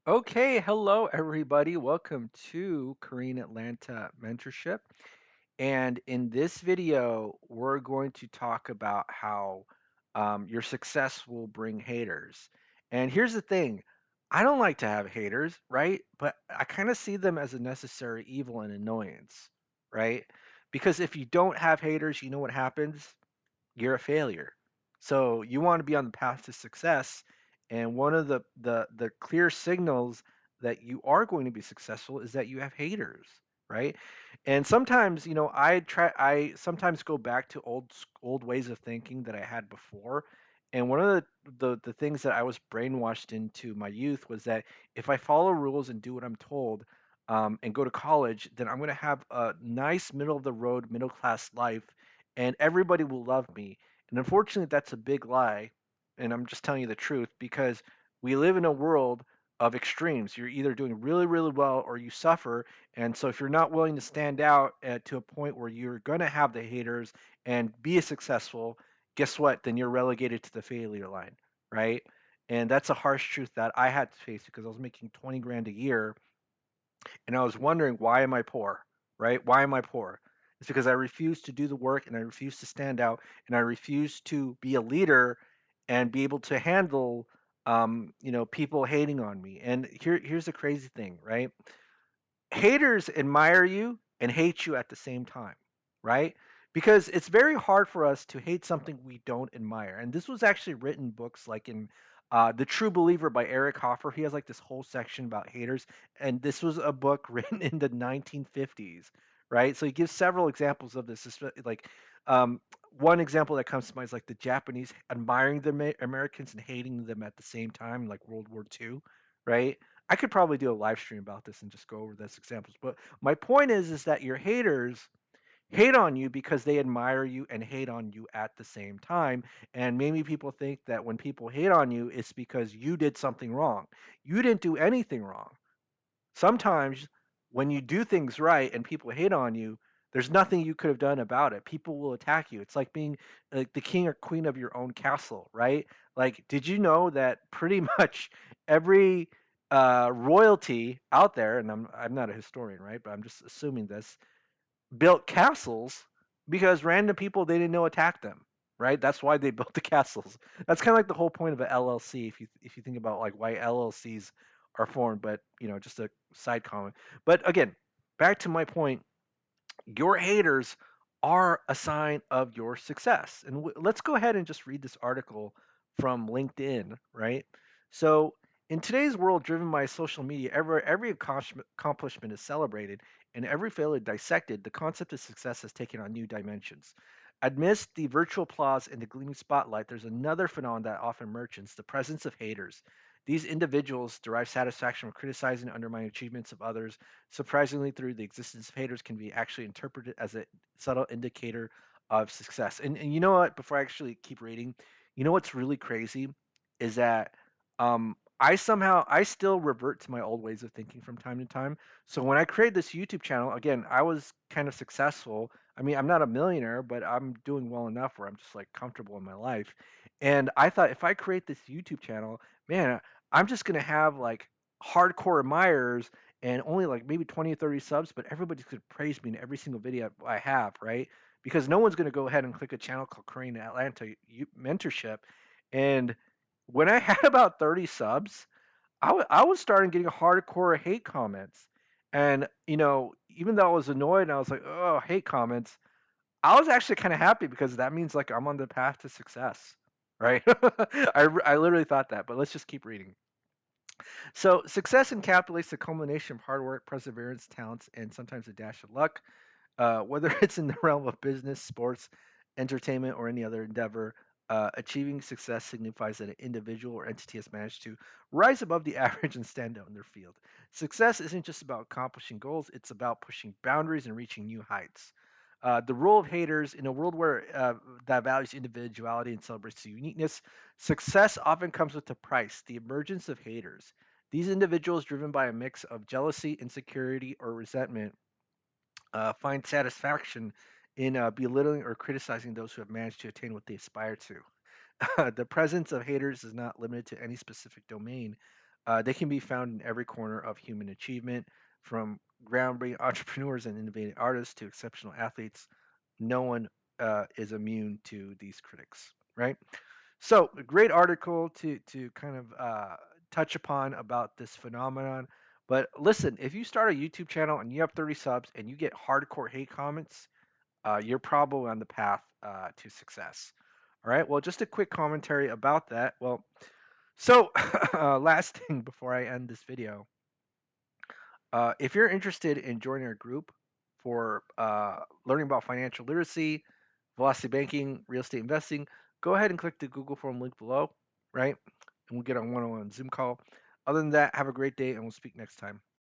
Okay, hello everybody. Welcome to Korean Atlanta Mentorship. And in this video, we're going to talk about how your success will bring haters. And here's the thing, I don't like to have haters, right? But I kind of see them as a necessary evil and annoyance, right? Because if you don't have haters, you know what happens? You're a failure. So you want to be on the path to success, and one of the clear signals that you are going to be successful is that you have haters, right? And sometimes, I sometimes go back to old ways of thinking that I had before. And one of the things that I was brainwashed into my youth was that if I follow rules and do what I'm told, and go to college, then I'm going to have a nice middle of the road, middle class life, and everybody will love me. And unfortunately, that's a big lie. And I'm just telling you the truth because we live in a world of extremes. You're either doing really, really well or you suffer. And so, if you're not willing to stand out to a point where you're going to have the haters and be successful, guess what? Then you're relegated to the failure line, right? And that's a harsh truth that I had to face because I was making 20 grand a year and I was wondering, why am I poor? Right? Why am I poor? It's because I refuse to do the work and I refuse to stand out and I refuse to be a leader and be able to handle people hating on me. And here's the crazy thing, right? Haters admire you and hate you at the same time, right? Because it's very hard for us to hate something we don't admire. And this was actually written in books like in The True Believer by Eric Hoffer. He has like this whole section about haters. And this was a book written in the 1950s, right? So he gives several examples of this. Like um, one example that comes to mind is like the Japanese admiring the Americans and hating them at the same time, like World War II, right? I could probably do a live stream about this and just go over those examples. But my point is that your haters hate on you because they admire you and hate on you at the same time. And maybe people think that when people hate on you, it's because you did something wrong. You didn't do anything wrong. Sometimes when you do things right and people hate on you, there's nothing you could have done about it. People will attack you. It's like being like the king or queen of your own castle, right? Like, did you know that pretty much every royalty out there, and I'm not a historian, right? But I'm just assuming this, built castles because random people they didn't know attacked them, right? That's why they built the castles. That's kind of like the whole point of an LLC if you think about like why LLCs are formed, but just a side comment. But again, back to my point, your haters are a sign of your success. And let's go ahead and just read this article from LinkedIn, right? So, in today's world driven by social media, every accomplishment is celebrated and every failure dissected, the concept of success has taken on new dimensions. Amidst the virtual applause and the gleaming spotlight, there's another phenomenon that often emerges: the presence of haters. These individuals derive satisfaction from criticizing and undermining achievements of others. Surprisingly, through the existence of haters can be actually interpreted as a subtle indicator of success. And you know what? Before I actually keep reading, you know what's really crazy is that I still revert to my old ways of thinking from time to time. So when I created this YouTube channel, again, I was kind of successful. I mean, I'm not a millionaire, but I'm doing well enough where I'm just like comfortable in my life. And I thought if I create this YouTube channel, man, I'm just gonna have like hardcore admirers and only like maybe 20 or 30 subs, but everybody's gonna praise me in every single video I have, right? Because no one's gonna go ahead and click a channel called Korean Atlanta Mentorship. And when I had about 30 subs, I was starting getting hardcore hate comments. And, even though I was annoyed and I was like, oh, hate comments, I was actually kind of happy because that means like I'm on the path to success, right? I literally thought that, but let's just keep reading. So, success encapsulates the culmination of hard work, perseverance, talents, and sometimes a dash of luck. Whether it's in the realm of business, sports, entertainment, or any other endeavor, achieving success signifies that an individual or entity has managed to rise above the average and stand out in their field. Success isn't just about accomplishing goals, it's about pushing boundaries and reaching new heights. The role of haters in a world where that values individuality and celebrates uniqueness, success often comes with a price: the emergence of haters. These individuals, driven by a mix of jealousy, insecurity, or resentment, find satisfaction in belittling or criticizing those who have managed to attain what they aspire to. The presence of haters is not limited to any specific domain. They can be found in every corner of human achievement, from groundbreaking entrepreneurs and innovative artists to exceptional athletes. No one is immune to these critics, right? So, a great article to kind of touch upon about this phenomenon. But listen, if you start a YouTube channel and you have 30 subs and you get hardcore hate comments, you're probably on the path to success. All right. Well, just a quick commentary about that. Well, so last thing before I end this video, if you're interested in joining our group for learning about financial literacy, velocity banking, real estate investing, go ahead and click the Google form link below, right? And we'll get on one-on-one Zoom call. Other than that, have a great day and we'll speak next time.